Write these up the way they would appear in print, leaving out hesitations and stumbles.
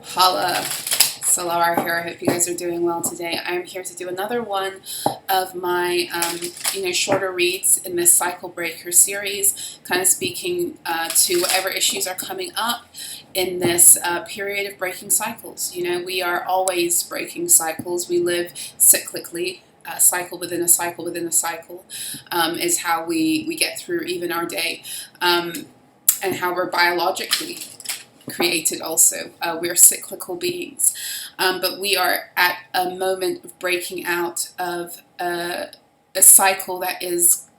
Holla, Solar here. I hope you guys are doing well today. I'm here to do another one of my, shorter reads in this Cycle Breaker series, kind of speaking to whatever issues are coming up in this period of breaking cycles. You know, we are always breaking cycles. We live cyclically. A cycle within a cycle within a cycle is how we get through even our day, and how we're biologically created also. We're cyclical beings, but we are at a moment of breaking out of a cycle that is,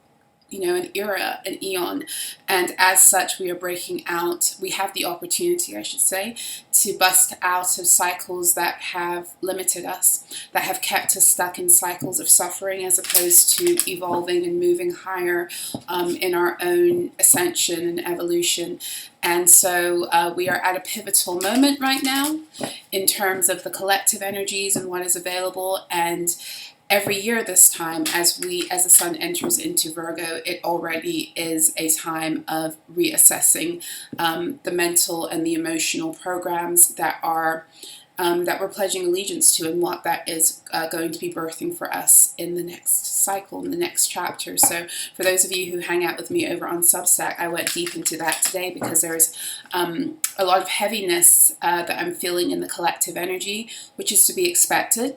an era, an eon, and as such we are breaking out. We have the opportunity, I should say, to bust out of cycles that have limited us, that have kept us stuck in cycles of suffering, as opposed to evolving and moving higher in our own ascension and evolution. And so we are at a pivotal moment right now in terms of the collective energies and what is available. And every year this time, as the sun enters into Virgo, it already is a time of reassessing the mental and the emotional programs that we're pledging allegiance to, and what that is going to be birthing for us in the next cycle, in the next chapter. So for those of you who hang out with me over on Substack, I went deep into that today because there's a lot of heaviness that I'm feeling in the collective energy, which is to be expected.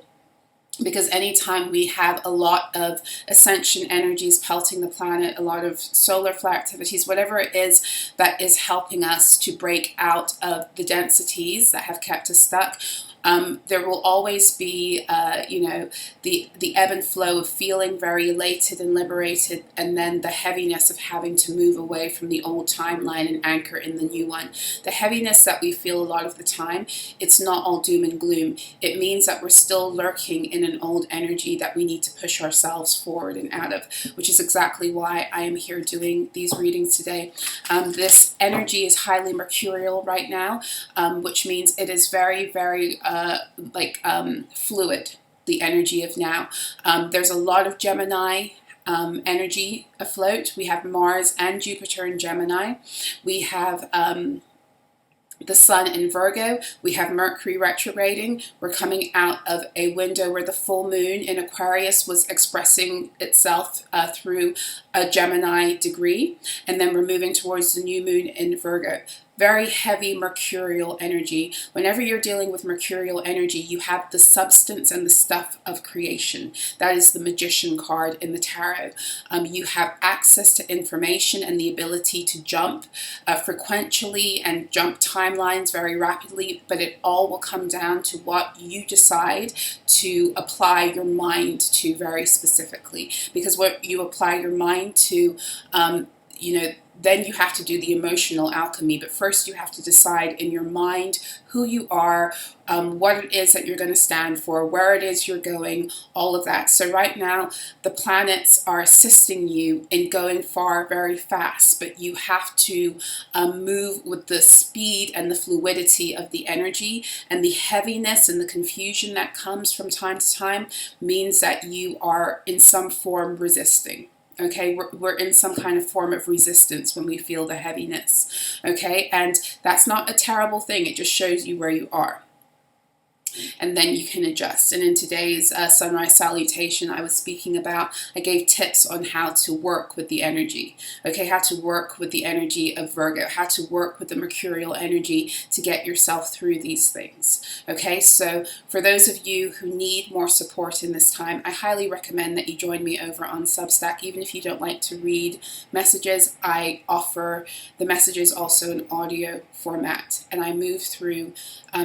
Because anytime we have a lot of ascension energies pelting the planet, a lot of solar flare activities, whatever it is that is helping us to break out of the densities that have kept us stuck, there will always be, the ebb and flow of feeling very elated and liberated, and then the heaviness of having to move away from the old timeline and anchor in the new one. The heaviness that we feel a lot of the time, it's not all doom and gloom. It means that we're still lurking in an old energy that we need to push ourselves forward and out of, which is exactly why I am here doing these readings today. This energy is highly mercurial right now, which means it is very, very fluid, the energy of now. There's a lot of Gemini energy afloat. We have Mars and Jupiter in Gemini. We have the sun in Virgo. We have Mercury retrograding. We're coming out of a window where the full moon in Aquarius was expressing itself through a Gemini degree, and then we're moving towards the new moon in Virgo. Very heavy mercurial energy. Whenever you're dealing with mercurial energy, you have the substance and the stuff of creation. That is the Magician card in the tarot. You have access to information and the ability to jump frequentially and jump timelines very rapidly, but it all will come down to what you decide to apply your mind to very specifically. Because what you apply your mind to, then you have to do the emotional alchemy. But first you have to decide in your mind who you are, what it is that you're going to stand for, where it is you're going, all of that. So right now the planets are assisting you in going far very fast, but you have to move with the speed and the fluidity of the energy, and the heaviness and the confusion that comes from time to time means that you are in some form resisting. Okay, we're in some kind of form of resistance when we feel the heaviness. Okay, and that's not a terrible thing. It just shows you where you are. And then you can adjust. And in today's sunrise salutation, I was speaking about, I gave tips on how to work with the energy. Okay, how to work with the energy of Virgo, how to work with the mercurial energy to get yourself through these things. Okay, so for those of you who need more support in this time, I highly recommend that you join me over on Substack. Even if you don't like to read messages, I offer the messages also in audio format, and I move through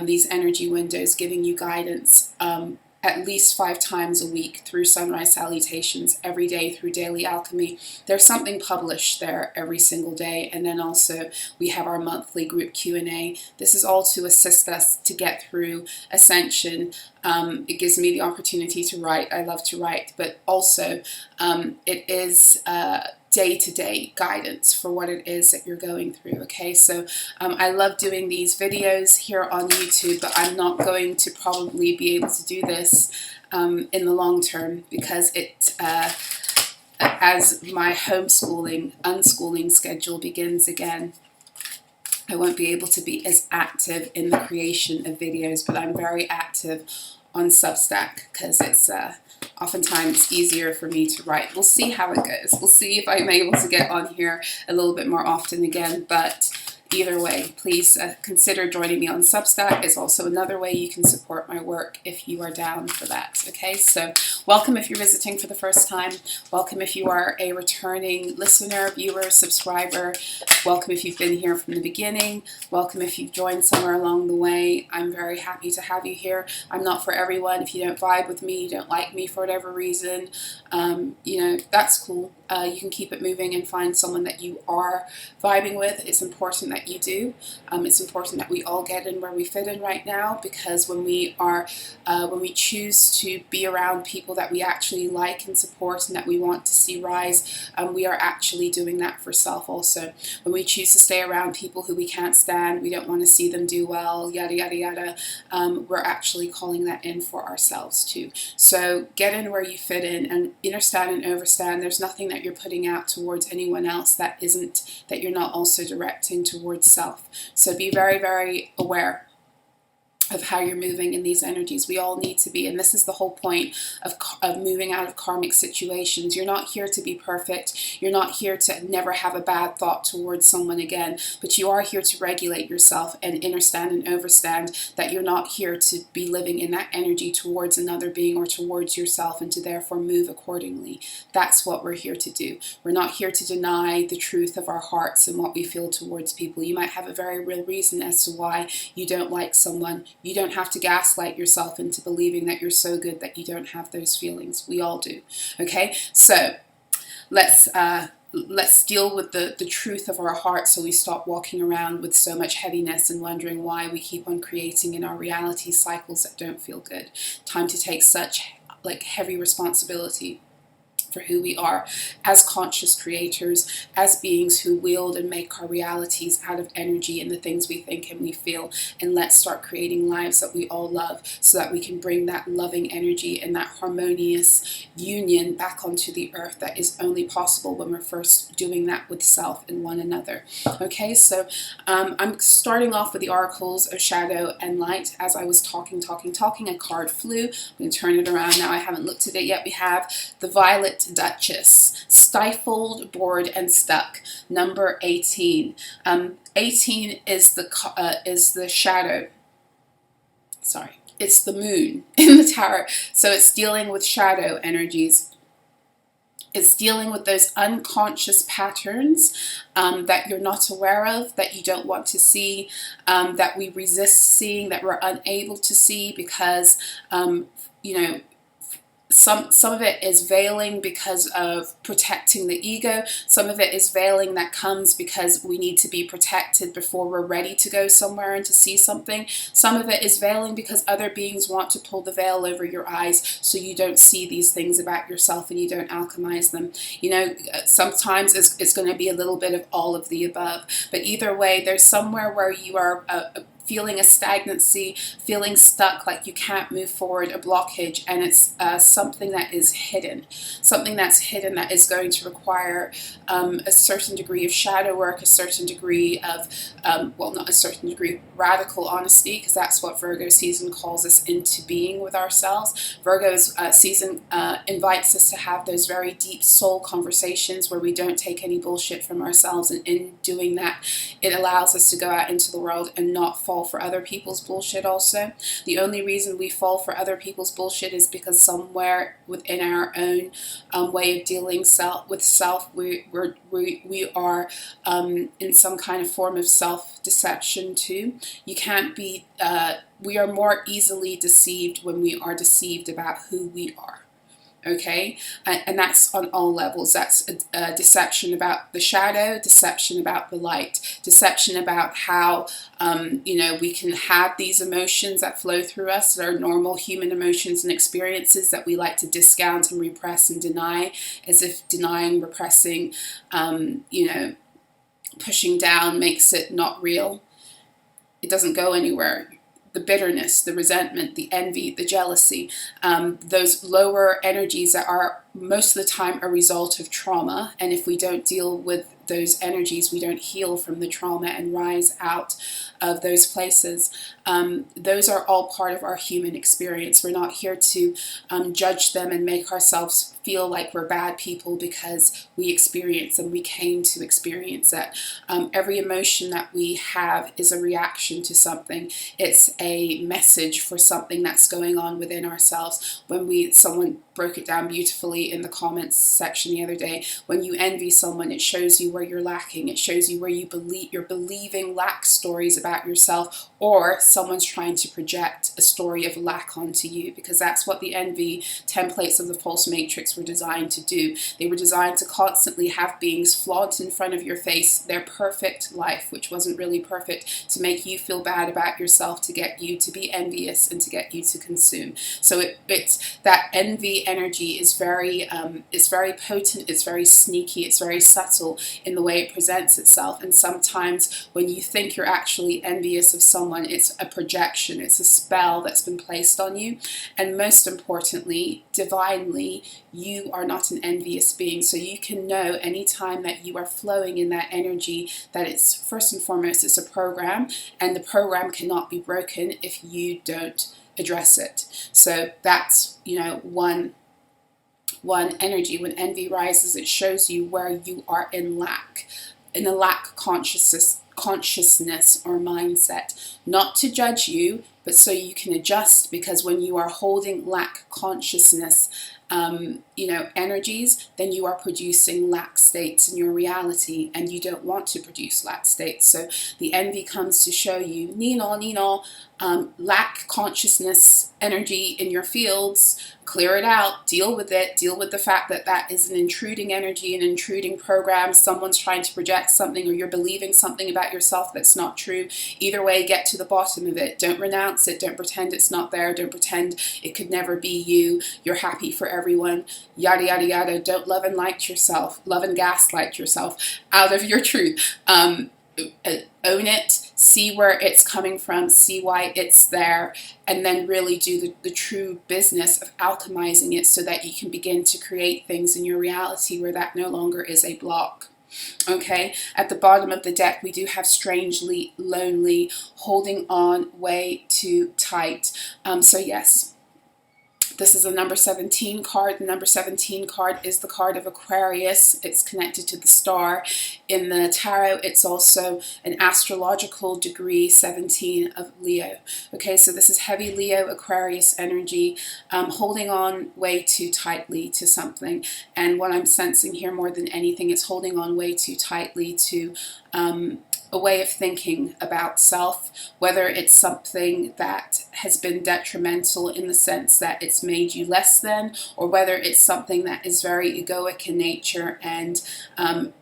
these energy windows, giving you guidance at least 5 times a week through sunrise salutations, every day through daily alchemy. There's something published there every single day, and then also we have our monthly group Q&A. This is all to assist us to get through ascension. It gives me the opportunity to write. I love to write, but also it is day-to-day guidance for what it is that you're going through. Okay, so I love doing these videos here on YouTube, but I'm not going to probably be able to do this in the long term, because it as my homeschooling, unschooling schedule begins again. I won't be able to be as active in the creation of videos, but I'm very active on Substack because it's oftentimes easier for me to write. We'll see how it goes. We'll see if I'm able to get on here a little bit more often again, but either way, please consider joining me on Substack. It's also another way you can support my work if you are down for that. Okay, so welcome if you're visiting for the first time. Welcome if you are a returning listener, viewer, subscriber. Welcome if you've been here from the beginning. Welcome if you've joined somewhere along the way. I'm very happy to have you here. I'm not for everyone. If you don't vibe with me, you don't like me for whatever reason, you know, that's cool. You can keep it moving and find someone that you are vibing with. It's important that you do. It's important that we all get in where we fit in right now, because when we choose to be around people that we actually like and support and that we want to see rise, we are actually doing that for self also. When we choose to stay around people who we can't stand, we don't want to see them do well, yada yada yada, we're actually calling that in for ourselves too. So get in where you fit in and understand and overstand. There's nothing that you're putting out towards anyone else that you're not also directing towards self. So be very, very aware of how you're moving in these energies. We all need to be, and this is the whole point of moving out of karmic situations. You're not here to be perfect. You're not here to never have a bad thought towards someone again, but you are here to regulate yourself and understand and overstand that you're not here to be living in that energy towards another being or towards yourself, and to therefore move accordingly. That's what we're here to do. We're not here to deny the truth of our hearts and what we feel towards people. You might have a very real reason as to why you don't like someone. You don't have to gaslight yourself into believing that you're so good that you don't have those feelings. We all do. Okay, so let's deal with the truth of our heart, so we stop walking around with so much heaviness and wondering why we keep on creating in our reality cycles that don't feel good. Time to take such heavy responsibility for who we are as conscious creators, as beings who wield and make our realities out of energy and the things we think and we feel. And let's start creating lives that we all love, so that we can bring that loving energy and that harmonious union back onto the earth that is only possible when we're first doing that with self and one another. Okay, so I'm starting off with the oracles of shadow and light. As I was talking, a card flew. I'm going to turn it around now. I haven't looked at it yet. We have the Violet Duchess, stifled, bored, and stuck. Number 18. 18 is the shadow. Sorry, it's the moon in the tarot. So it's dealing with shadow energies. It's dealing with those unconscious patterns that you're not aware of, that you don't want to see, that we resist seeing, that we're unable to see because, you know, some of it is veiling because of protecting the ego. Some of it is veiling that comes because we need to be protected before we're ready to go somewhere and to see something. Some of it is veiling because other beings want to pull the veil over your eyes so you don't see these things about yourself and you don't alchemize them. You know, sometimes it's going to be a little bit of all of the above. But either way, there's somewhere where you are feeling a stagnancy, feeling stuck, like you can't move forward, a blockage, and it's something that is hidden. Something that's hidden that is going to require a certain degree of shadow work, a certain degree of, well, not a certain degree, radical honesty, because that's what Virgo season calls us into being with ourselves. Virgo's season invites us to have those very deep soul conversations where we don't take any bullshit from ourselves, and in doing that, it allows us to go out into the world and not fall for other people's bullshit also. The only reason we fall for other people's bullshit is because somewhere within our own way of dealing with self, we are in some kind of form of self-deception too. You can't be, we are more easily deceived when we are deceived about who we are. Okay, and that's on all levels. That's a deception about the shadow, deception about the light, deception about how you know, we can have these emotions that flow through us that are normal human emotions and experiences that we like to discount and repress and deny, as if denying, repressing, you know, pushing down makes it not real. It doesn't go anywhere. The bitterness, the resentment, the envy, the jealousy, those lower energies that are most of the time a result of trauma. And if we don't deal with those energies, we don't heal from the trauma and rise out of those places. Those are all part of our human experience. We're not here to judge them and make ourselves feel like we're bad people because we experience them. We came to experience it. Every emotion that we have is a reaction to something. It's a message for something that's going on within ourselves. Someone broke it down beautifully in the comments section the other day. When you envy someone, it shows you where you're lacking. It shows you where you're believing lack stories about yourself, or someone's trying to project a story of lack onto you, because that's what the envy templates of the false matrix were designed to do. They were designed to constantly have beings flaunt in front of your face their perfect life, which wasn't really perfect, to make you feel bad about yourself, to get you to be envious and to get you to consume. So it's that envy energy is very potent, it's very sneaky, it's very subtle in the way it presents itself. And sometimes when you think you're actually envious of someone, it's a projection, it's a spell that's been placed on you. And most importantly, divinely, you are not an envious being. So you can know anytime that you are flowing in that energy that it's, first and foremost, it's a program, and the program cannot be broken if you don't address it. So that's, one energy. When envy rises, it shows you where you are in a lack consciousness or mindset. Not to judge you, but so you can adjust, because when you are holding lack consciousness energies, then you are producing lack states in your reality, and you don't want to produce lack states. So the envy comes to show you, Nino, lack consciousness energy in your fields, clear it out, deal with it, deal with the fact that that is an intruding energy, an intruding program. Someone's trying to project something, or you're believing something about yourself that's not true. Either way, get to the bottom of it. Don't renounce it. Don't pretend it's not there. Don't pretend it could never be you. You're happy for everyone. Yada, yada, yada. Don't love and gaslight yourself out of your truth. Own it, see where it's coming from, see why it's there, and then really do the true business of alchemizing it so that you can begin to create things in your reality where that no longer is a block. Okay, at the bottom of the deck, we do have strangely lonely, holding on way too tight. So yes, this is a number 17 card. The number 17 card is the card of Aquarius. It's connected to the star. In the tarot, it's also an astrological degree 17 of Leo. Okay, so this is heavy Leo Aquarius energy, holding on way too tightly to something. And what I'm sensing here more than anything is holding on way too tightly to a way of thinking about self, whether it's something that has been detrimental in the sense that it's made you less than, or whether it's something that is very egoic in nature and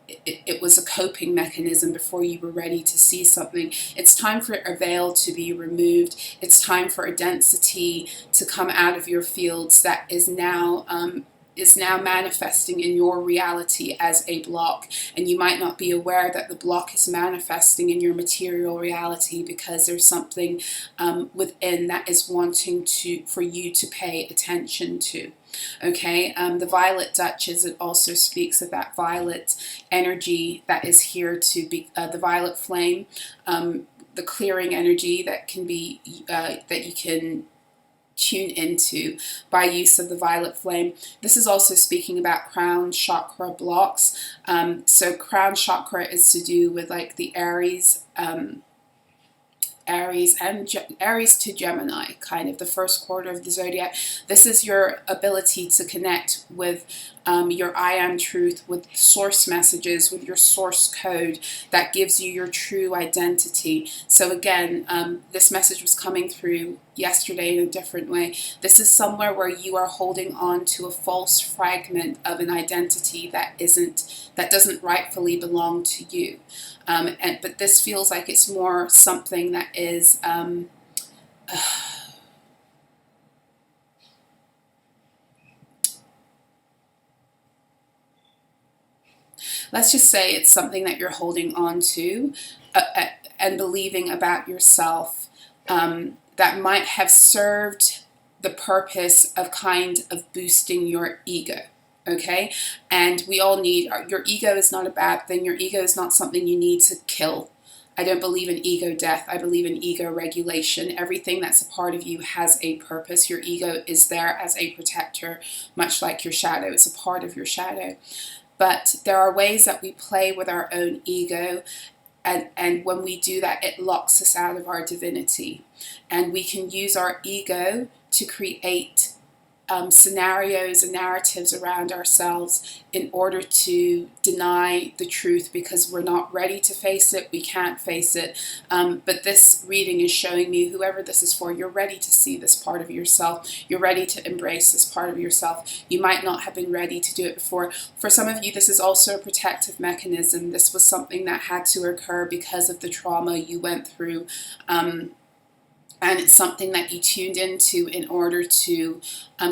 it was a coping mechanism before you were ready to see something. It's time for a veil to be removed. It's time for a density to come out of your fields that is now manifesting in your reality as a block, and you might not be aware that the block is manifesting in your material reality because there's something within that is wanting for you to pay attention to. Okay, the Violet Duchess, it also speaks of that violet energy that is here to be the violet flame, the clearing energy that can be that you can tune into by use of the violet flame. This is also speaking about crown chakra blocks. So crown chakra is to do with like the Aries to Gemini, kind of the first quarter of the zodiac. This is your ability to connect with your I am truth, with source messages, with your source code that gives you your true identity. So again, this message was coming through yesterday in a different way. This is somewhere where you are holding on to a false fragment of an identity that doesn't rightfully belong to you. But this feels like it's more something that is let's just say it's something that you're holding on to and believing about yourself that might have served the purpose of kind of boosting your ego. Okay, and we all need, your ego is not a bad thing. Your ego is not something you need to kill. I don't believe in ego death. I believe in ego regulation. Everything that's a part of you has a purpose. Your ego is there as a protector, much like your shadow. It's a part of your shadow. But there are ways that we play with our own ego, and when we do that, it locks us out of our divinity. And we can use our ego to create scenarios and narratives around ourselves in order to deny the truth, because we're not ready to face it. We can't face it. But this reading is showing me, whoever this is for, you're ready to see this part of yourself. You're ready to embrace this part of yourself. You might not have been ready to do it before. For some of you, this is also a protective mechanism. This was something that had to occur because of the trauma you went through. And it's something that you tuned into in order to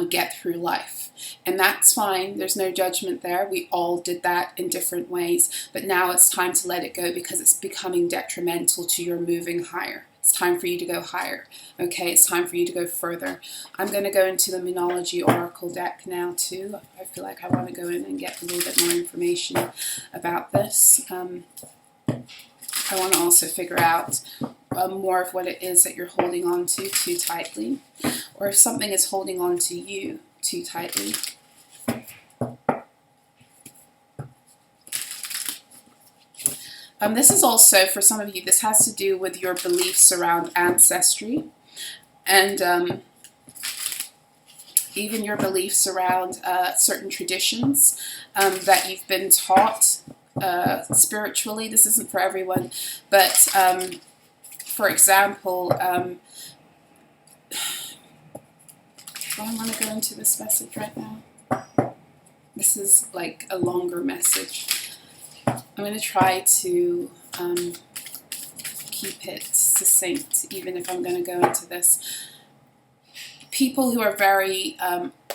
get through life. And that's fine. There's no judgment there. We all did that in different ways. But now it's time to let it go, because it's becoming detrimental to your moving higher. It's time for you to go higher. Okay, it's time for you to go further. I'm going to go into the Moonology Oracle deck now too. I feel like I want to go in and get a little bit more information about this. I want to also figure out more of what it is that you're holding on to too tightly, or if something is holding on to you too tightly. This is also, for some of you, this has to do with your beliefs around ancestry, and even your beliefs around certain traditions that you've been taught spiritually. This isn't for everyone, but for example, do I want to go into this message right now? This is like a longer message. I'm going to try to keep it succinct, even if I'm going to go into this. People who are very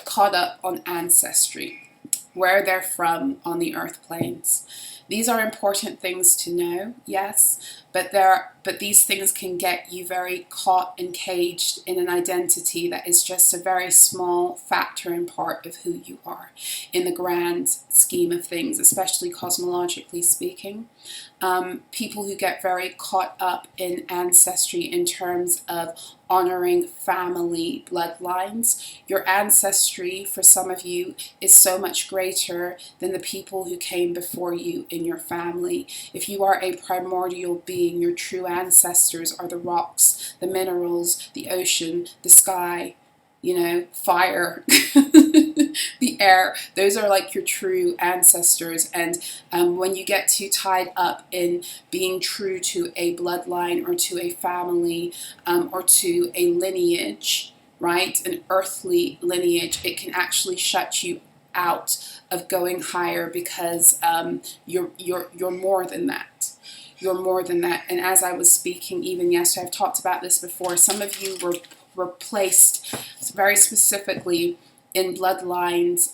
caught up on ancestry, where they're from on the earth planes. These are important things to know, yes, but these things can get you very caught and caged in an identity that is just a very small factor and part of who you are in the grand scheme of things, especially cosmologically speaking. People who get very caught up in ancestry in terms of honoring family bloodlines. Your ancestry, for some of you, is so much greater than the people who came before you in your family. If you are a primordial being, your true ancestors are the rocks, the minerals, the ocean, the sky, you know, fire, the air. Those are like your true ancestors. And when you get too tied up in being true to a bloodline or to a family or to a lineage, right, an earthly lineage, it can actually shut you out of going higher, because you're more than that. You're more than that. And as I was speaking even yesterday, I've talked about this before, some of you were placed very specifically in bloodlines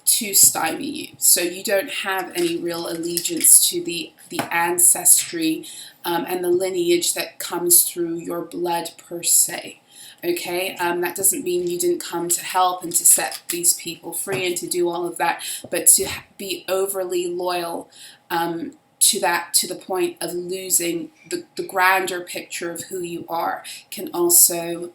to stymie you. So you don't have any real allegiance to the ancestry and the lineage that comes through your blood per se. Okay, that doesn't mean you didn't come to help and to set these people free and to do all of that, but to be overly loyal to the point of losing the grander picture of who you are can also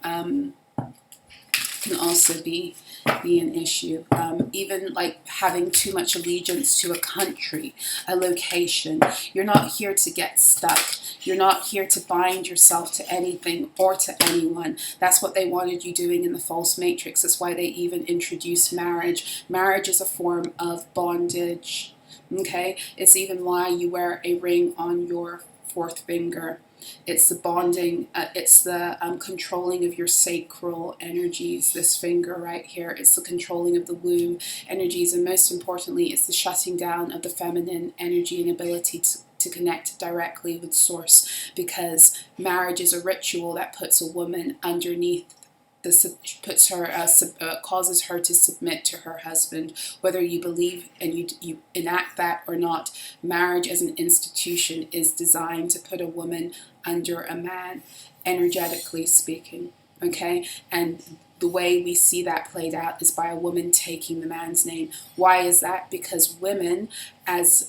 be an issue. Even like having too much allegiance to a country, a location. You're not here to get stuck. You're not here to bind yourself to anything or to anyone. That's what they wanted you doing in the false matrix. That's why they even introduced marriage. Marriage is a form of bondage. Okay? It's even why you wear a ring on your fourth finger. It's the bonding, it's the controlling of your sacral energies, this finger right here. It's the controlling of the womb energies, and most importantly, it's the shutting down of the feminine energy and ability to connect directly with source, because marriage is a ritual that puts a woman underneath causes her to submit to her husband, whether you believe and you enact that or not. Marriage as an institution is designed to put a woman under a man, energetically speaking. Okay, and the way we see that played out is by a woman taking the man's name. Why is that? Because women, as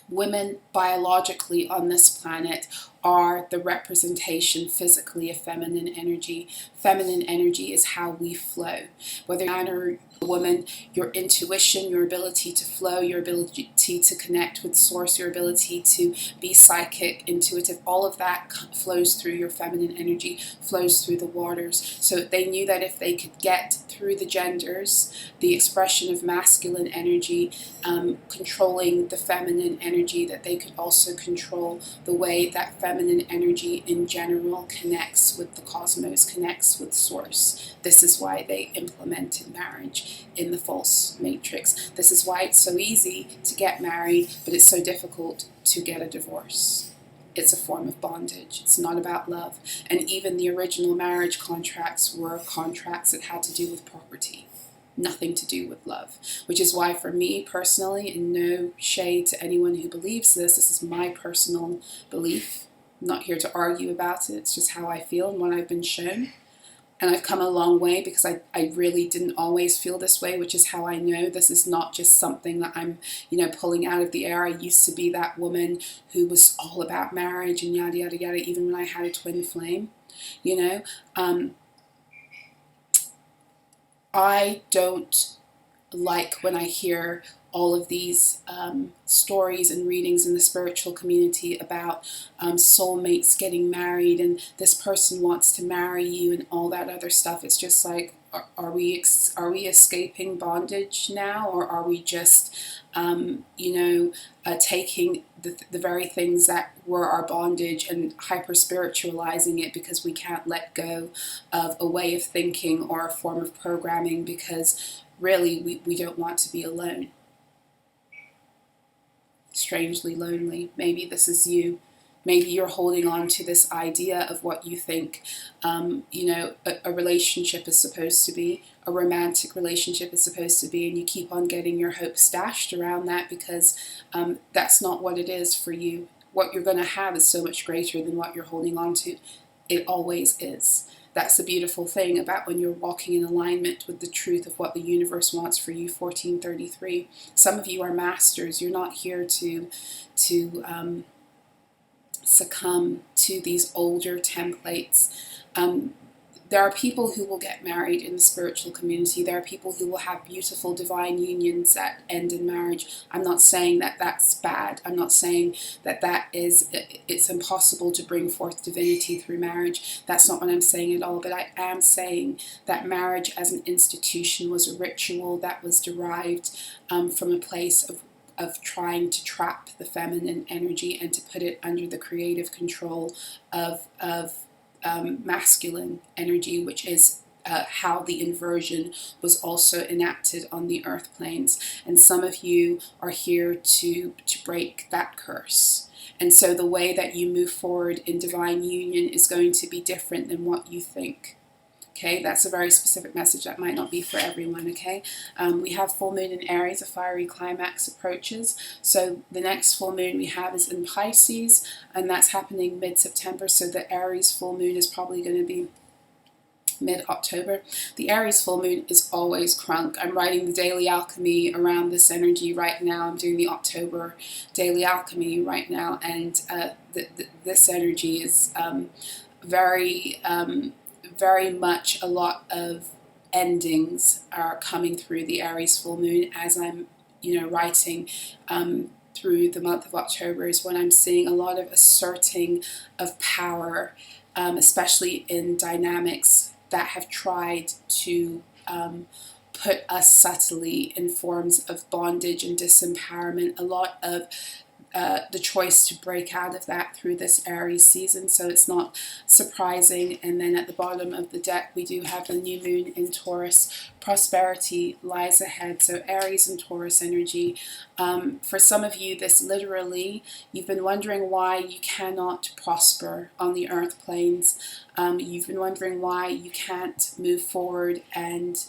women biologically on this planet, are the representation physically of feminine energy. Feminine energy is how we flow. Whether you're a man or a woman, your intuition, your ability to flow, your ability to connect with source, your ability to be psychic, intuitive, all of that flows through your feminine energy, flows through the waters. So they knew that if they could get through the genders, the expression of masculine energy, controlling the feminine energy, that they could also control the way that feminine energy in general connects with the cosmos, connects with source. This is why they implemented marriage in the false matrix. This is why it's so easy to get married, but it's so difficult to get a divorce. It's a form of bondage. It's not about love. And even the original marriage contracts were contracts that had to do with property, nothing to do with love. Which is why for me personally, and no shade to anyone who believes this is my personal belief. I'm not here to argue about it. It's just how I feel and what I've been shown. And I've come a long way because I really didn't always feel this way, which is how I know this is not just something that I'm, pulling out of the air. I used to be that woman who was all about marriage and yada, yada, yada, even when I had a twin flame, I don't like when I hear all of these stories and readings in the spiritual community about soulmates getting married and this person wants to marry you and all that other stuff. It's just like, are we escaping bondage now, or are we just taking the very things that were our bondage and hyper spiritualizing it because we can't let go of a way of thinking or a form of programming because really we don't want to be alone. Strangely lonely. Maybe this is you. Maybe you're holding on to this idea of what you think, a relationship is supposed to be, a romantic relationship is supposed to be, and you keep on getting your hopes dashed around that because that's not what it is for you. What you're going to have is so much greater than what you're holding on to. It always is. That's the beautiful thing about when you're walking in alignment with the truth of what the universe wants for you, 1433. Some of you are masters. You're not here to succumb to these older templates. There are people who will get married in the spiritual community. There are people who will have beautiful divine unions that end in marriage. I'm not saying that that's bad. I'm not saying that it's impossible to bring forth divinity through marriage. That's not what I'm saying at all. But I am saying that marriage as an institution was a ritual that was derived from a place of trying to trap the feminine energy and to put it under the creative control of masculine energy, which is how the inversion was also enacted on the earth planes. And some of you are here to break that curse. And so the way that you move forward in divine union is going to be different than what you think. Okay, that's a very specific message that might not be for everyone, okay? We have full moon in Aries, a fiery climax approaches. So the next full moon we have is in Pisces, and that's happening mid-September. So the Aries full moon is probably going to be mid-October. The Aries full moon is always crunk. I'm writing the daily alchemy around this energy right now. I'm doing the October daily alchemy right now, and this energy is very much a lot of endings are coming through the Aries full moon as I'm, writing through the month of October is when I'm seeing a lot of asserting of power, especially in dynamics that have tried to put us subtly in forms of bondage and disempowerment. A lot of the choice to break out of that through this Aries season, so it's not surprising. And then at the bottom of the deck we do have the new moon in Taurus. Prosperity lies ahead, so Aries and Taurus energy. For some of you, this literally, you've been wondering why you cannot prosper on the earth planes. You've been wondering why you can't move forward and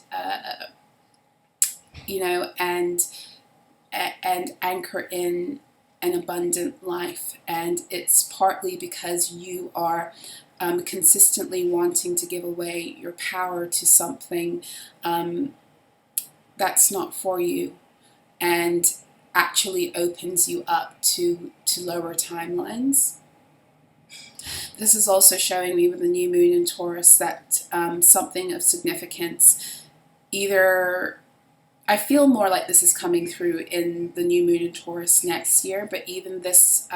and anchor in an abundant life, and it's partly because you are consistently wanting to give away your power to something that's not for you, and actually opens you up to lower timelines. This is also showing me with the new moon in Taurus that something of significance, either I feel more like this is coming through in the new moon in Taurus next year, but even this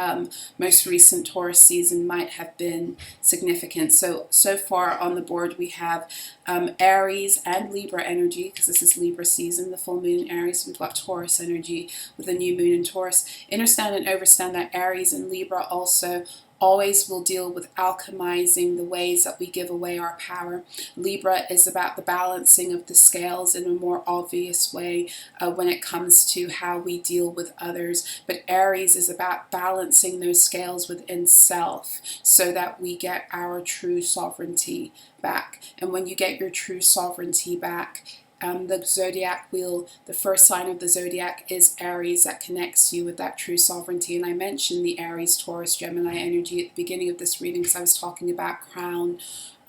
most recent Taurus season might have been significant. So far on the board we have Aries and Libra energy, because this is Libra season, the full moon in Aries. We've got Taurus energy with the new moon in Taurus. Understand and overstand that Aries and Libra also always will deal with alchemizing the ways that we give away our power. Libra is about the balancing of the scales in a more obvious way when it comes to how we deal with others. But Aries is about balancing those scales within self so that we get our true sovereignty back. And when you get your true sovereignty back, the zodiac wheel, the first sign of the zodiac is Aries, that connects you with that true sovereignty. And I mentioned the Aries, Taurus, Gemini energy at the beginning of this reading because I was talking about crown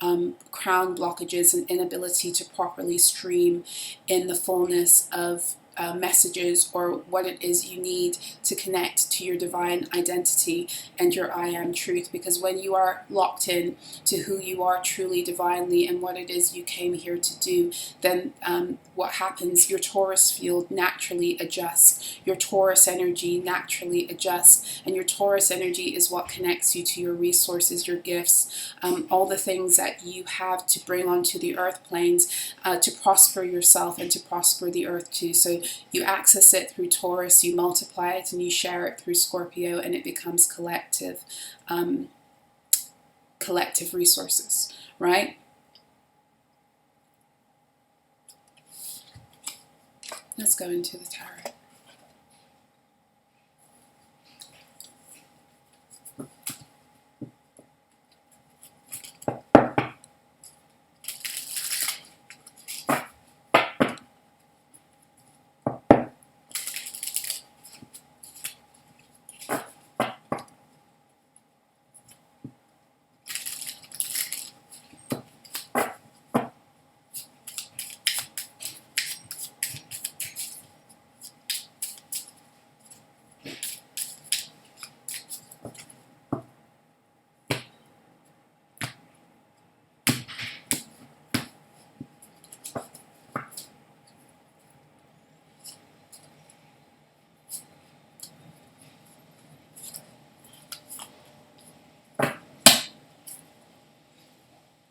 blockages and inability to properly stream in the fullness of messages or what it is you need to connect to your divine identity and your I am truth. Because when you are locked in to who you are truly divinely and what it is you came here to do, then what happens, your Taurus field naturally adjusts, your Taurus energy naturally adjusts, and your Taurus energy is what connects you to your resources, your gifts, all the things that you have to bring onto the earth planes to prosper yourself and to prosper the earth too. So you access it through Taurus, you multiply it, and you share it through Scorpio, and it becomes collective resources, right? Let's go into the tarot.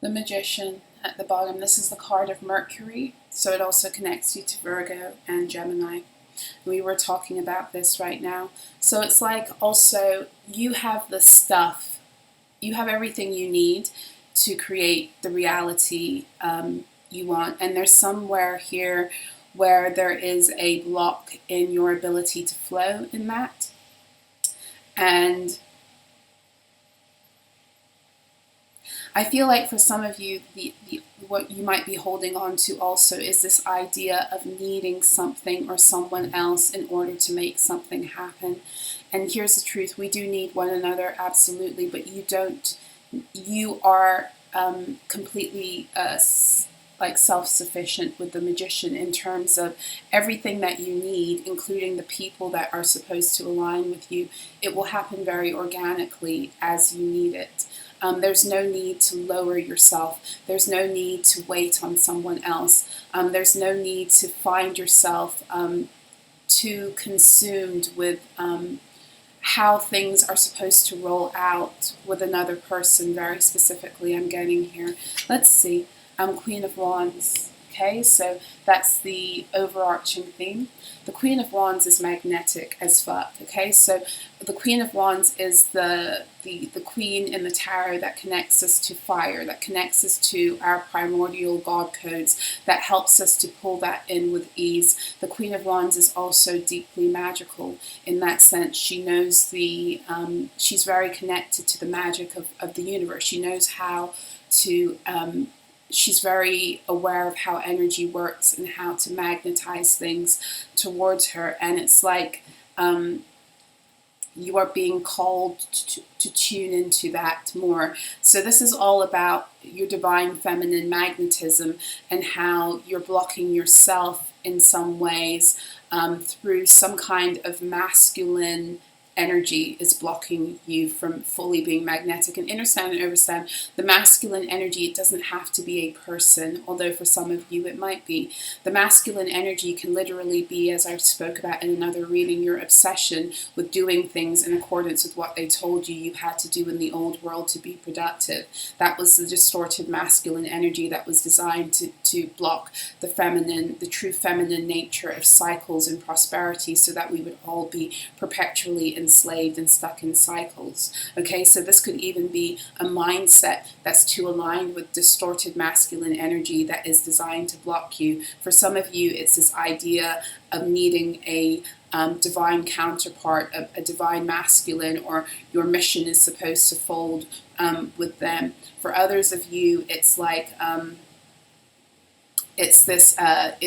The Magician at the bottom, this is the card of Mercury, so it also connects you to Virgo and Gemini. We were talking about this right now. So it's like also you have the stuff, you have everything you need to create the reality you want. And there's somewhere here where there is a block in your ability to flow in that. And I feel like for some of you, what you might be holding on to also is this idea of needing something or someone else in order to make something happen. And here's the truth, we do need one another, absolutely, but you don't. You are completely like self-sufficient with the Magician in terms of everything that you need, including the people that are supposed to align with you. It will happen very organically as you need it. There's no need to lower yourself. There's no need to wait on someone else. There's no need to find yourself too consumed with how things are supposed to roll out with another person, very specifically I'm getting here. Let's see, Queen of Wands. Okay, so that's the overarching theme. The Queen of Wands is magnetic as fuck. Okay, so the Queen of Wands is the queen in the tarot that connects us to fire, that connects us to our primordial God codes, that helps us to pull that in with ease. The Queen of Wands is also deeply magical in that sense. She knows she's very connected to the magic of the universe. She knows how to she's very aware of how energy works and how to magnetize things towards her. And it's like you are being called to tune into that more. So this is all about your divine feminine magnetism and how you're blocking yourself in some ways through some kind of masculine energy is blocking you from fully being magnetic. And understand and overstand the masculine energy, it doesn't have to be a person, although for some of you it might be. The masculine energy can literally be, as I spoke about in another reading, your obsession with doing things in accordance with what they told you had to do in the old world to be productive. That was the distorted masculine energy that was designed to block the feminine, the true feminine nature of cycles and prosperity, so that we would all be perpetually enslaved and stuck in cycles. Okay, so this could even be a mindset that's too aligned with distorted masculine energy that is designed to block you. For some of you, it's this idea of needing a divine counterpart, a divine masculine, or your mission is supposed to fold with them. For others of you, it's like it's this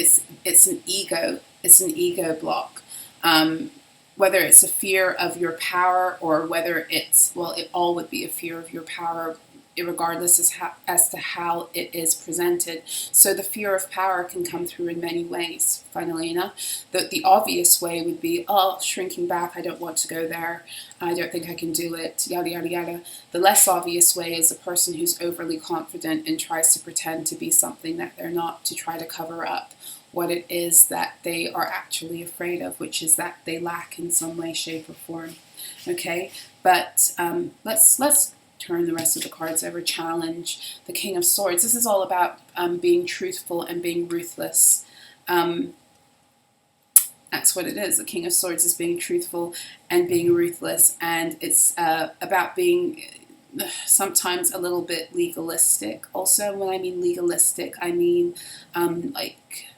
it's an ego block. Whether it's a fear of your power, or whether it's, well, it all would be a fear of your power, regardless as to how it is presented. So the fear of power can come through in many ways, funnily enough. The obvious way would be, oh, shrinking back, I don't want to go there, I don't think I can do it, yada, yada, yada. The less obvious way is a person who's overly confident and tries to pretend to be something that they're not, to try to cover up what it is that they are actually afraid of, which is that they lack in some way, shape, or form. Okay, but let's turn the rest of the cards over. Challenge, the King of Swords. This is all about being truthful and being ruthless. That's what it is. The King of Swords is being truthful and being ruthless, and it's about being sometimes a little bit legalistic. Also, when I mean legalistic, I mean like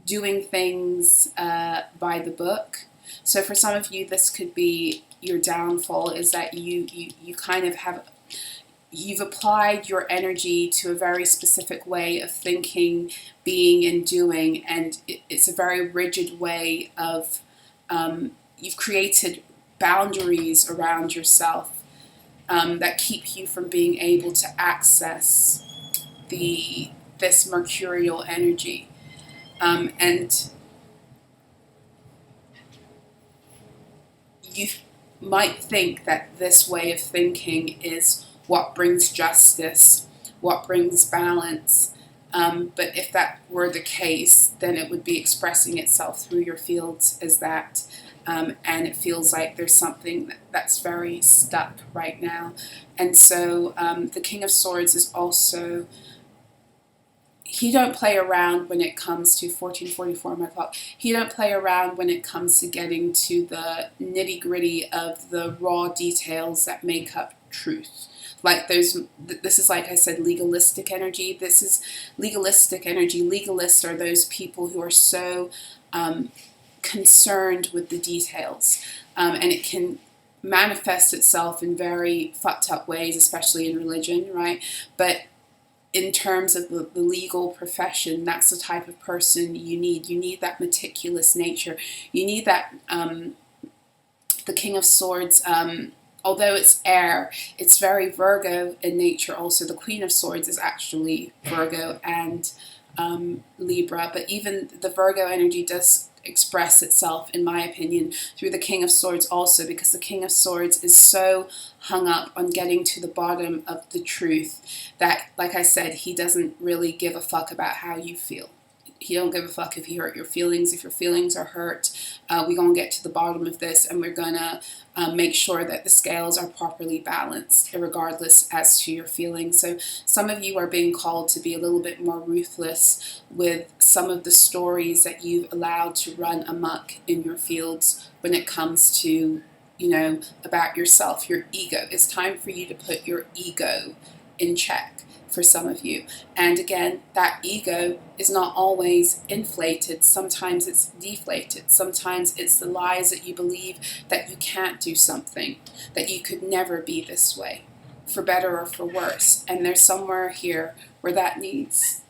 doing things by the book. So for some of you, this could be your downfall, is that you kind of have, you've applied your energy to a very specific way of thinking, being, and doing, and it's a very rigid way of, you've created boundaries around yourself that keep you from being able to access this mercurial energy. And you might think that this way of thinking is what brings justice, what brings balance. But if that were the case, then it would be expressing itself through your fields as that. And it feels like there's something that's very stuck right now. And so the King of Swords is also, he don't play around when it comes to 1444 on my clock. He don't play around when it comes to getting to the nitty gritty of the raw details that make up truth. Like this is, like I said, legalistic energy. This is legalistic energy. Legalists are those people who are so concerned with the details, and it can manifest itself in very fucked up ways, especially in religion, right? But in terms of the legal profession, that's the type of person you need. You need that meticulous nature. You need that, the King of Swords, although it's air, it's very Virgo in nature also. The Queen of Swords is actually Virgo and Libra, but even the Virgo energy does express itself, in my opinion, through the King of Swords also, because the King of Swords is so hung up on getting to the bottom of the truth that, like I said, he doesn't really give a fuck about how you feel. He don't give a fuck if you hurt your feelings. If your feelings are hurt, we're going to get to the bottom of this, and we're going to make sure that the scales are properly balanced, regardless as to your feelings. So some of you are being called to be a little bit more ruthless with some of the stories that you've allowed to run amok in your fields when it comes to, you know, about yourself, your ego. It's time for you to put your ego in check. For some of you. And again, that ego is not always inflated. Sometimes it's deflated. Sometimes it's the lies that you believe that you can't do something, that you could never be this way, for better or for worse. And there's somewhere here where that needs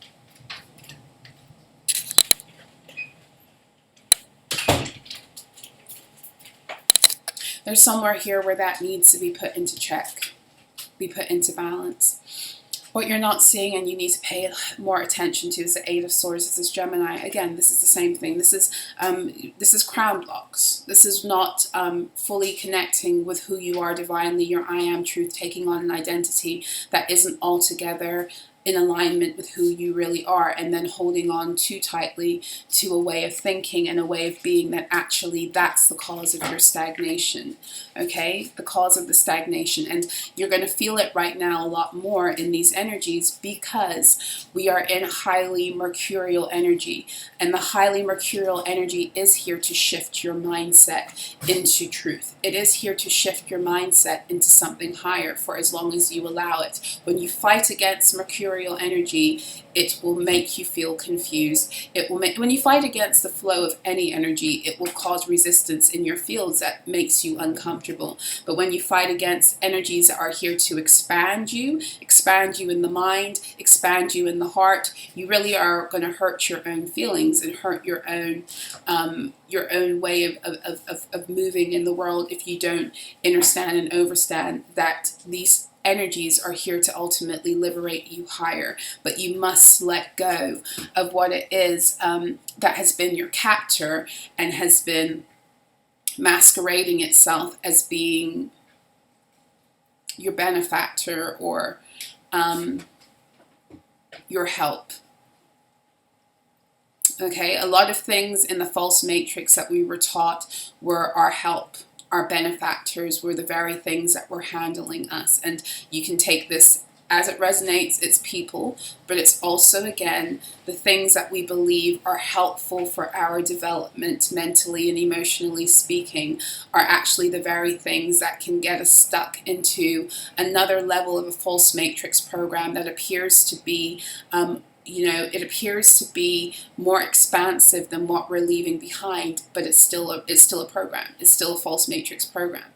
There's somewhere here where that needs to be put into check, be put into balance. What you're not seeing and you need to pay more attention to is the Eight of Swords. This is Gemini. Again, this is the same thing. This is crown blocks. This is not fully connecting with who you are divinely, your I am truth, taking on an identity that isn't altogether in alignment with who you really are, and then holding on too tightly to a way of thinking and a way of being that actually that's the cause of your stagnation, okay? The cause of the stagnation. And you're going to feel it right now a lot more in these energies because we are in highly mercurial energy, and the highly mercurial energy is here to shift your mindset into truth. It is here to shift your mindset into something higher for as long as you allow it. When you fight against mercurial energy, it will make you feel confused. It will make, when you fight against the flow of any energy, it will cause resistance in your fields that makes you uncomfortable. But when you fight against energies that are here to expand you in the mind, expand you in the heart, you really are going to hurt your own feelings and hurt your own way of moving in the world if you don't understand and overstand that these energies are here to ultimately liberate you higher. But you must let go of what it is that has been your captor and has been masquerading itself as being your benefactor or your help. Okay, a lot of things in the false matrix that we were taught were our help. Our benefactors were the very things that were handling us. And you can take this as it resonates, it's people, but it's also, again, the things that we believe are helpful for our development, mentally and emotionally speaking, are actually the very things that can get us stuck into another level of a false matrix program that appears to be it appears to be more expansive than what we're leaving behind, but it's still a program. It's still a false matrix program.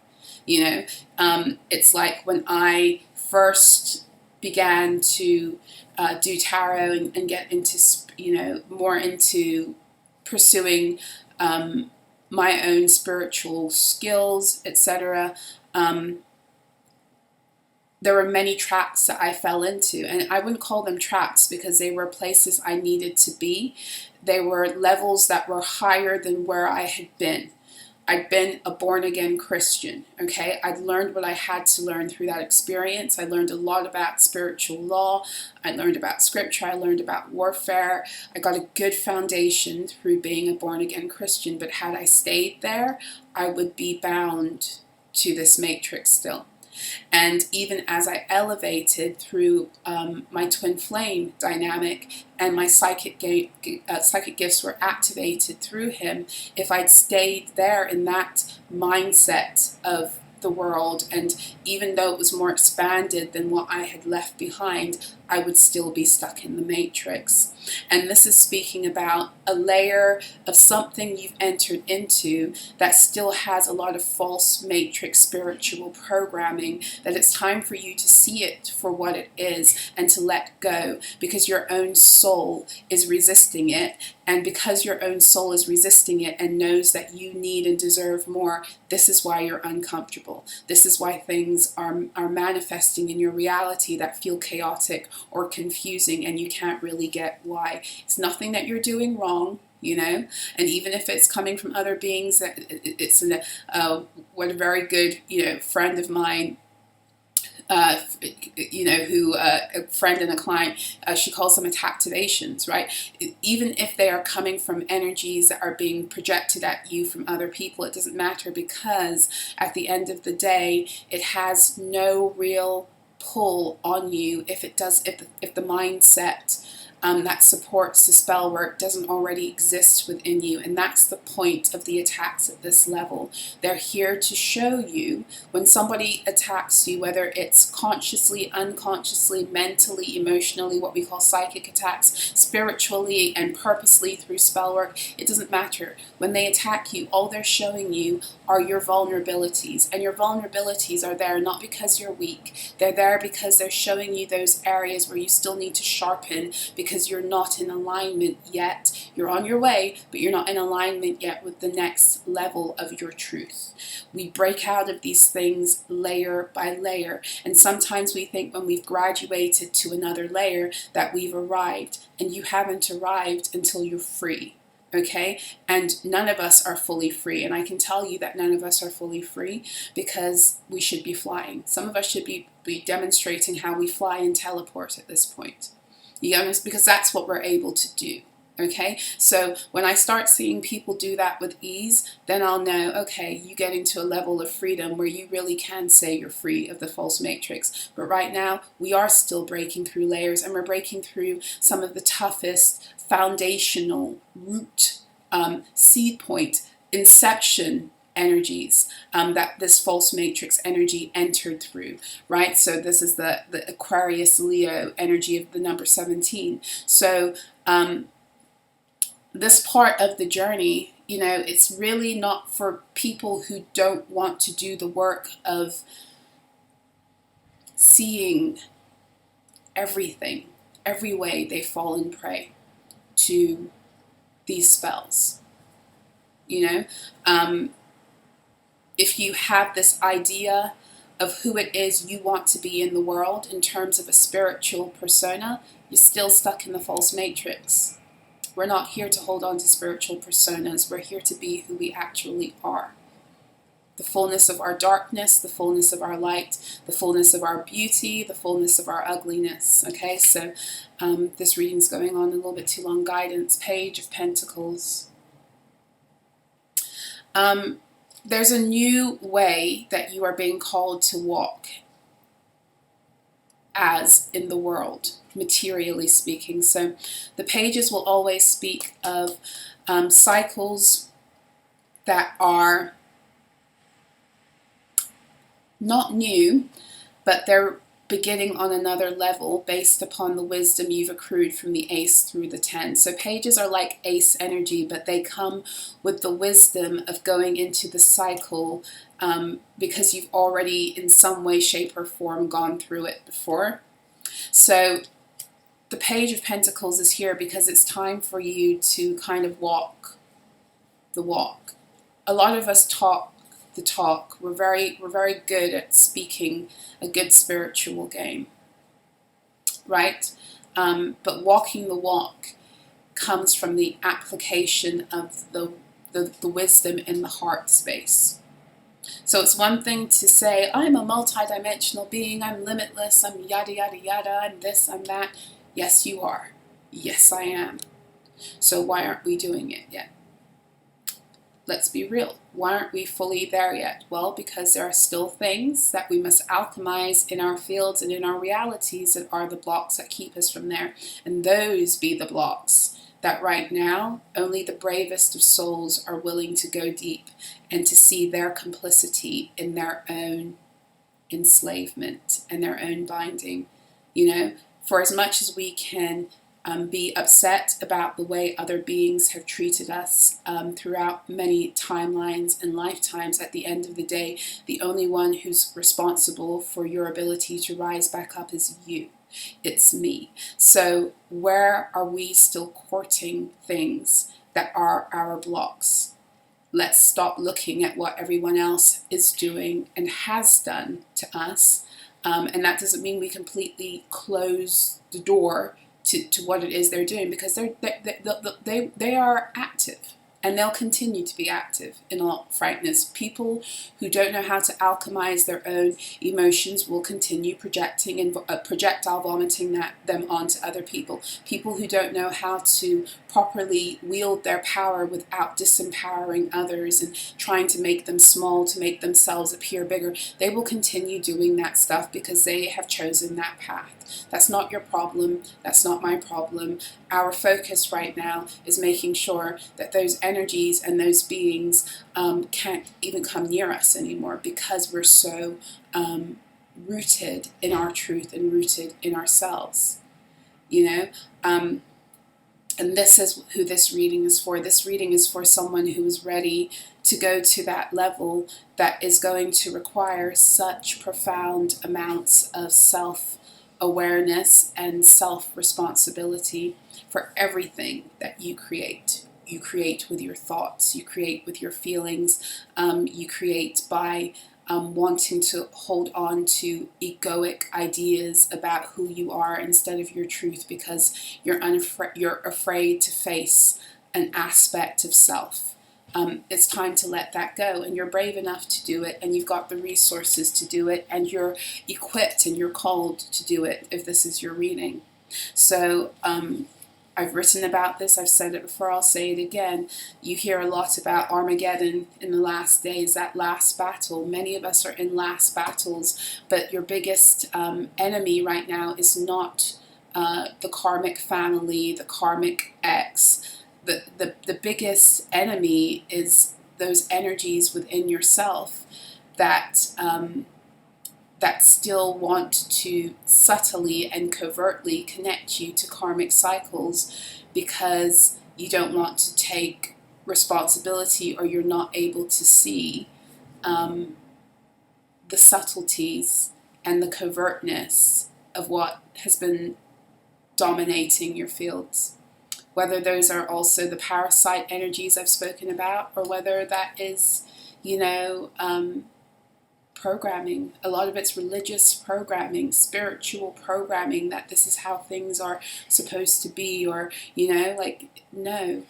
It's like when I first began to do tarot and get into, more into pursuing my own spiritual skills, etc. There were many traps that I fell into, and I wouldn't call them traps because they were places I needed to be. They were levels that were higher than where I had been. I'd been a born-again Christian, okay? I'd learned what I had to learn through that experience. I learned a lot about spiritual law. I learned about scripture. I learned about warfare. I got a good foundation through being a born-again Christian, but had I stayed there, I would be bound to this matrix still. And even as I elevated through my twin flame dynamic and my psychic gifts were activated through him, if I'd stayed there in that mindset of the world, and even though it was more expanded than what I had left behind, I would still be stuck in the matrix. And this is speaking about a layer of something you've entered into that still has a lot of false matrix spiritual programming, that it's time for you to see it for what it is and to let go, because your own soul is resisting it. And because your own soul is resisting it and knows that you need and deserve more, this is why you're uncomfortable. This is why things are manifesting in your reality that feel chaotic or confusing, and you can't really get why. It's nothing that you're doing wrong, and even if it's coming from other beings, it's what a very good friend of mine, who a friend and a client, she calls them attactivations, right? Even if they are coming from energies that are being projected at you from other people, it doesn't matter, because at the end of the day, it has no real pull on you if the mindset that supports the spell work doesn't already exist within you. And that's the point of the attacks at this level. They're here to show you when somebody attacks you, whether it's consciously, unconsciously, mentally, emotionally, what we call psychic attacks, spiritually and purposely through spell work, it doesn't matter. When they attack you, all they're showing you are your vulnerabilities. And your vulnerabilities are there not because you're weak. They're there because they're showing you those areas where you still need to sharpen, because because you're not in alignment yet. You're on your way, but you're not in alignment yet with the next level of your truth. We break out of these things layer by layer, and sometimes we think when we've graduated to another layer that we've arrived, and you haven't arrived until you're free. Okay, and none of us are fully free, and I can tell you that none of us are fully free because we should be flying. Some of us should be demonstrating how we fly and teleport at this point. You know, because that's what we're able to do. Okay, so when I start seeing people do that with ease, then I'll know, okay, you get into a level of freedom where you really can say you're free of the false matrix. But right now, we are still breaking through layers, and we're breaking through some of the toughest foundational root, seed point, inception energies that this false matrix energy entered through, right? So this is the Aquarius Leo energy of the number 17. So this part of the journey, you know, it's really not for people who don't want to do the work of seeing everything, every way they fall and prey to these spells. You know, if you have this idea of who it is you want to be in the world in terms of a spiritual persona, you're still stuck in the false matrix. We're not here to hold on to spiritual personas. We're here to be who we actually are. The fullness of our darkness, the fullness of our light, the fullness of our beauty, the fullness of our ugliness. Okay, so this reading's going on a little bit too long. Guidance, Page of Pentacles. There's a new way that you are being called to walk as in the world, materially speaking. So the pages will always speak of cycles that are not new, but they're beginning on another level based upon the wisdom you've accrued from the Ace through the 10. So pages are like Ace energy, but they come with the wisdom of going into the cycle because you've already in some way, shape or form gone through it before. So the Page of Pentacles is here because it's time for you to kind of walk the walk. A lot of us talk the talk. We're very good at speaking a good spiritual game, right? But walking the walk comes from the application of the wisdom in the heart space. So it's one thing to say, I'm a multidimensional being, I'm limitless, I'm yada yada yada, I'm this, I'm that. Yes, you are. Yes, I am. So why aren't we doing it yet? Let's be real. Why aren't we fully there yet? Well, because there are still things that we must alchemize in our fields and in our realities that are the blocks that keep us from there. And those be the blocks that right now only the bravest of souls are willing to go deep and to see their complicity in their own enslavement and their own binding. You know, for as much as we can be upset about the way other beings have treated us throughout many timelines and lifetimes, at the end of the day, the only one who's responsible for your ability to rise back up is you. It's me. So where are we still courting things that are our blocks? Let's stop looking at what everyone else is doing and has done to us. And that doesn't mean we completely close the door to what it is they're doing, because they are active and they'll continue to be active. In all frankness, people who don't know how to alchemize their own emotions will continue projecting and projectile vomiting them onto other people. People who don't know how to properly wield their power without disempowering others and trying to make them small to make themselves appear bigger, they will continue doing that stuff because they have chosen that path. That's not your problem. That's not my problem. Our focus right now is making sure that those energies and those beings can't even come near us anymore, because we're so rooted in our truth and rooted in ourselves. You know, and this is who this reading is for. This reading is for someone who is ready to go to that level that is going to require such profound amounts of self awareness and self-responsibility for everything that you create. You create with your thoughts, you create with your feelings, you create by wanting to hold on to egoic ideas about who you are instead of your truth, because you're afraid to face an aspect of self. It's time to let that go, and you're brave enough to do it, and you've got the resources to do it, and you're equipped and you're called to do it if this is your reading. So I've written about this, I've said it before, I'll say it again. You hear a lot about Armageddon in the last days, that last battle. Many of us are in last battles, but your biggest enemy right now is not the karmic family, the karmic ex. The biggest enemy is those energies within yourself that that still want to subtly and covertly connect you to karmic cycles, because you don't want to take responsibility, or you're not able to see the subtleties and the covertness of what has been dominating your fields. Whether those are also the parasite energies I've spoken about, or whether that is, programming. A lot of it's religious programming, spiritual programming, that this is how things are supposed to be, or, no,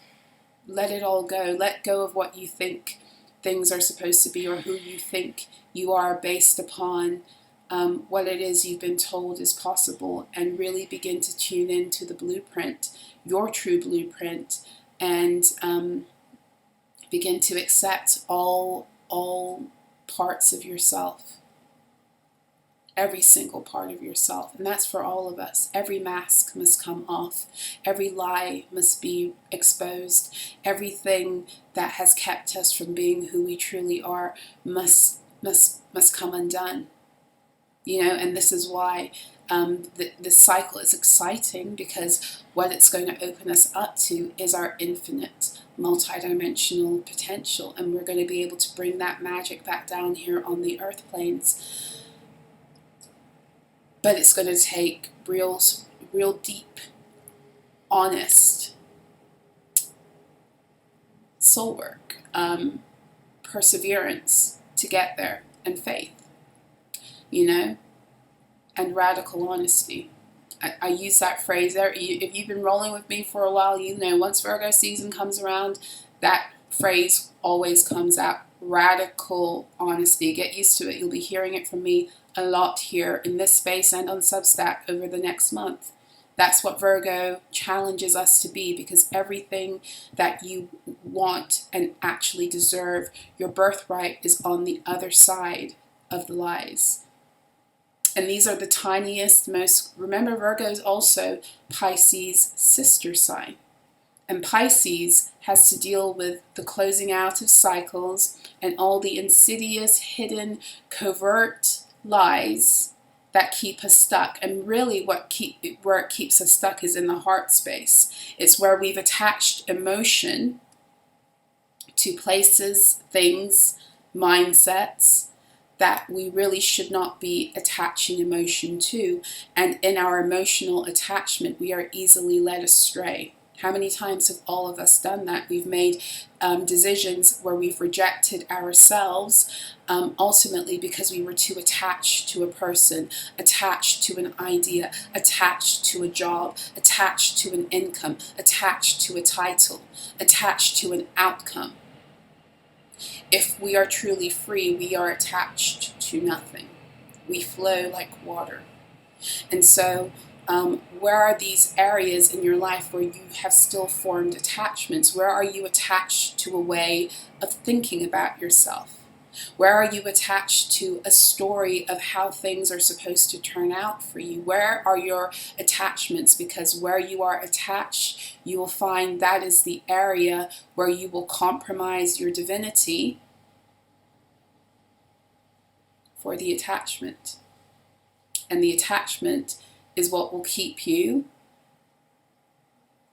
let it all go. Let go of what you think things are supposed to be, or who you think you are based upon what it is you've been told is possible, and really begin to tune into the blueprint, your true blueprint, and begin to accept all parts of yourself, every single part of yourself. And that's for all of us. Every mask must come off, every lie must be exposed, everything that has kept us from being who we truly are must come undone. And this is why the cycle is exciting, because what it's going to open us up to is our infinite, multidimensional potential, and we're going to be able to bring that magic back down here on the earth planes. But it's going to take real deep, honest soul work, perseverance to get there, and faith, and radical honesty. I use that phrase there. If you've been rolling with me for a while, once Virgo season comes around, that phrase always comes out. Radical honesty. Get used to it. You'll be hearing it from me a lot here in this space and on Substack over the next month. That's what Virgo challenges us to be, because everything that you want and actually deserve, your birthright, is on the other side of the lies. And these are the tiniest, remember, Virgo is also Pisces' sister sign. And Pisces has to deal with the closing out of cycles and all the insidious, hidden, covert lies that keep us stuck. And really where it keeps us stuck is in the heart space. It's where we've attached emotion to places, things, mindsets that we really should not be attaching emotion to. And in our emotional attachment, we are easily led astray. How many times have all of us done that? We've made decisions where we've rejected ourselves, ultimately because we were too attached to a person, attached to an idea, attached to a job, attached to an income, attached to a title, attached to an outcome. If we are truly free, we are attached to nothing. We flow like water. And so, where are these areas in your life where you have still formed attachments? Where are you attached to a way of thinking about yourself? Where are you attached to a story of how things are supposed to turn out for you? Where are your attachments? Because where you are attached, you will find that is the area where you will compromise your divinity for the attachment. And the attachment is what will keep you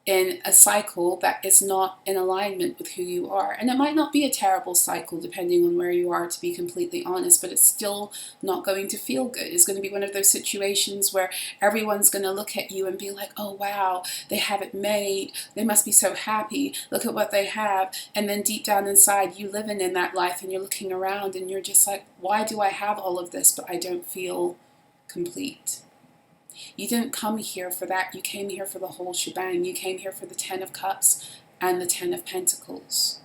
in a cycle that is not in alignment with who you are. And it might not be a terrible cycle depending on where you are, to be completely honest, but it's still not going to feel good. It's going to be one of those situations where everyone's going to look at you and be like, oh wow, they have it made, they must be so happy, look at what they have. And then deep down inside, you living in that life and you're looking around and you're just like, why do I have all of this but I don't feel complete? You didn't come here for that. You came here for the whole shebang. You came here for the 10 of Cups and the 10 of Pentacles.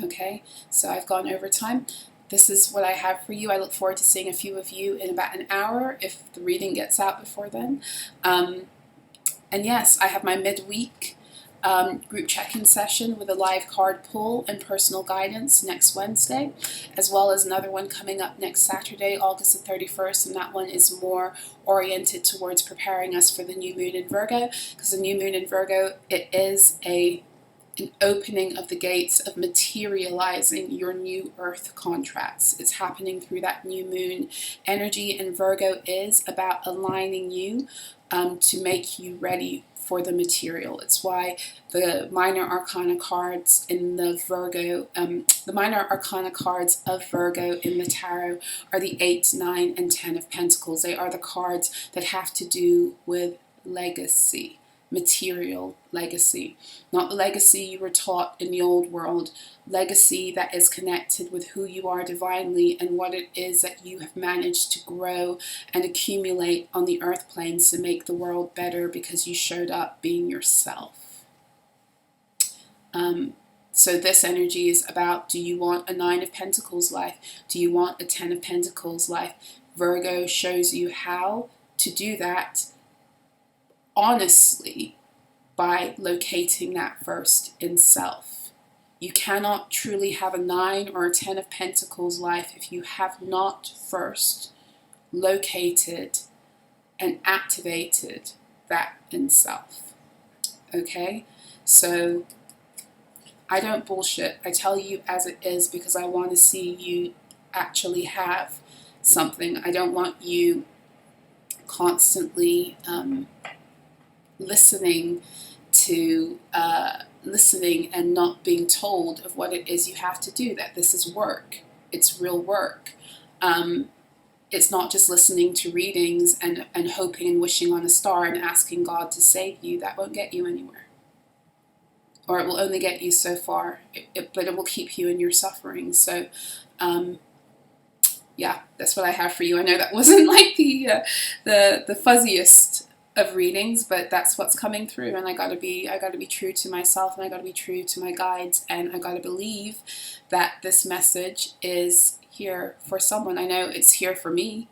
Okay, so I've gone over time. This is what I have for you. I look forward to seeing a few of you in about an hour if the reading gets out before then. And yes, I have my midweek group check-in session with a live card pull and personal guidance next Wednesday, as well as another one coming up next Saturday, August the 31st, and that one is more oriented towards preparing us for the new moon in Virgo, because the new moon in Virgo, it is an opening of the gates of materializing your new earth contracts. It's happening through that new moon energy, and Virgo is about aligning you to make you ready for the material. It's why the minor arcana cards in the Virgo, the minor arcana cards of Virgo in the tarot are the 8, 9, and 10 of Pentacles. They are the cards that have to do with legacy, material legacy. Not the legacy you were taught in the old world, legacy that is connected with who you are divinely and what it is that you have managed to grow and accumulate on the earth planes to make the world better because you showed up being yourself. So this energy is about, do you want a 9 of Pentacles life? Do you want a 10 of Pentacles life? Virgo shows you how to do that honestly by locating that first in self. You cannot truly have a 9 or a 10 of Pentacles life if you have not first located and activated that in self. Okay? So I don't bullshit. I tell you as it is because I want to see you actually have something. I don't want you constantly listening and not being told of what it is you have to do, that this is work. It's real work. It's not just listening to readings and hoping and wishing on a star and asking God to save you. That won't get you anywhere. Or it will only get you so far, but it will keep you in your suffering. So, yeah, that's what I have for you. I know that wasn't like the fuzziest of readings, but that's what's coming through, and I gotta be true to myself, and I gotta be true to my guides, and I gotta believe that this message is here for someone. I know it's here for me.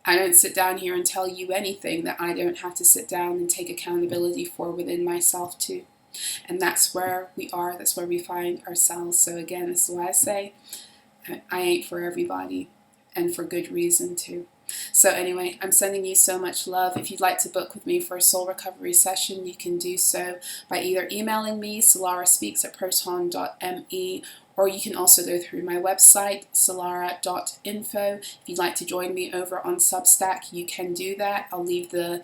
I don't sit down here and tell you anything that I don't have to sit down and take accountability for within myself too. And that's where we are, that's where we find ourselves. So again, this is why I say I ain't for everybody, and for good reason too. So anyway, I'm sending you so much love. If you'd like to book with me for a soul recovery session, you can do so by either emailing me, solaraspeaks@proton.me, or you can also go through my website, solara.info. If you'd like to join me over on Substack, you can do that. I'll leave the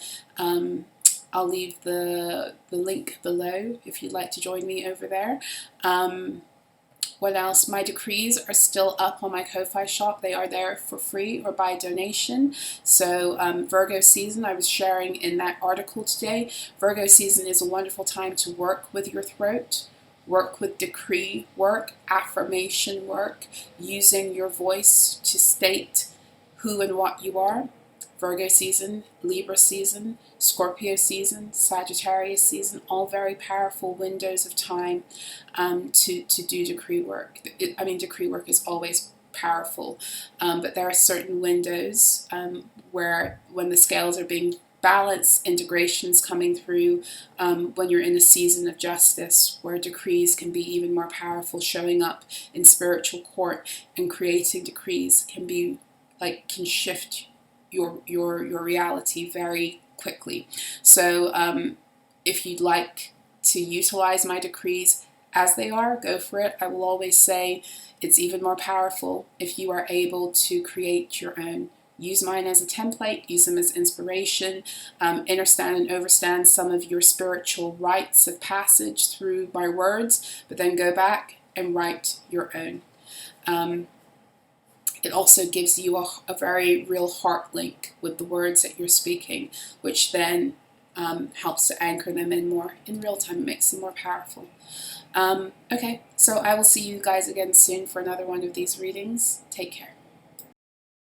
link below if you'd like to join me over there. What else? My decrees are still up on my Ko-Fi shop. They are there for free or by donation. So Virgo season, I was sharing in that article today, Virgo season is a wonderful time to work with your throat, work with decree work, affirmation work, using your voice to state who and what you are. Virgo season, Libra season, Scorpio season, Sagittarius season, all very powerful windows of time to do decree work. Decree work is always powerful, but there are certain windows where when the scales are being balanced, integrations coming through, when you're in a season of justice, where decrees can be even more powerful, showing up in spiritual court and creating decrees can shift your reality very quickly. So if you'd like to utilize my decrees as they are, go for it. I will always say it's even more powerful if you are able to create your own use mine as a template, use them as inspiration, understand and overstand some of your spiritual rites of passage through my words, but then go back and write your own. It also gives you a very real heart link with the words that you're speaking, which then helps to anchor them in more in real time, makes them more powerful. Okay, so I will see you guys again soon for another one of these readings. Take care.